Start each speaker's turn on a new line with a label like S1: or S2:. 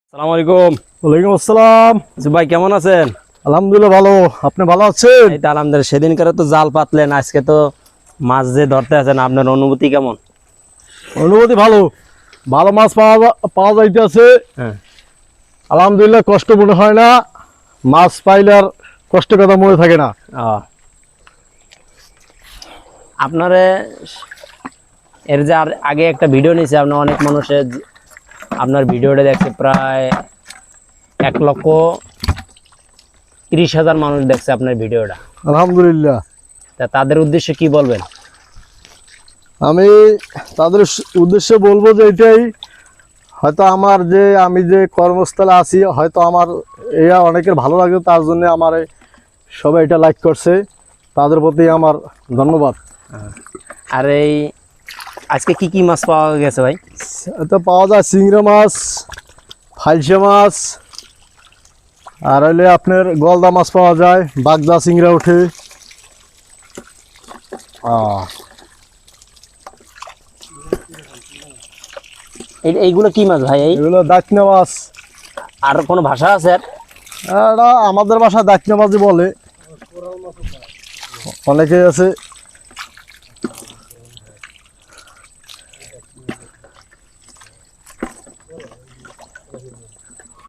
S1: আসসালামু আলাইকুম।
S2: ওয়ালাইকুম আসসালাম।
S1: ভাই কেমন আছেন?
S2: আলহামদুলিল্লাহ ভালো, আপনি ভালো আছেন?
S1: এই তো আলহামদুলিল্লাহ। সেদিনকার তো জাল পাতলেন, আজকে তো মাছ যে ধরতে আছেন, আপনার অনুভূতি কেমন?
S2: অনুভূতি ভালো, ভালো মাছ পাওয়া যাইতেছে।
S1: হ্যাঁ,
S2: আলহামদুলিল্লাহ, কষ্ট মনে হয় না। মাছ পাইলে আর কষ্টের কথা মনে থাকে না।
S1: আপনারে এর যে আগে একটা ভিডিও নিয়েছে, আপনার অনেক মানুষের আপনার ভিডিওটা দেখছে, প্রায় 1,30,000 মানুষ দেখছে আপনার ভিডিওটা।
S2: আলহামদুলিল্লাহ,
S1: তা তাদের উদ্দেশ্যে কি বলবেন?
S2: আমি তাদের উদ্দেশ্যে বলবো যে এটাই, হয়তো আমি যে কর্মস্থলে আছি, হয়তো আমার এরা অনেকের ভালো লাগে, তার জন্য আমার সবাই এটা লাইক করছে। তাদের প্রতি আমার ধন্যবাদ।
S1: আর এই আজকে কি কি মাছ পাওয়া গেছে ভাই?
S2: এটা পাওয়া যায় চিংড়া মাছ, ফাইলসা মাছ, আর হইলে আপনার গলদা মাছ পাওয়া যায়, বাগদা চিংড়া ওঠে।
S1: এইগুলো কি মাছ ভাই?
S2: এগুলো দাঁতনা মাছ।
S1: আর কোনো ভাষা আছে?
S2: এটা আমাদের বাসায় দাঁতনা মাছই বলে, অনেকে আছে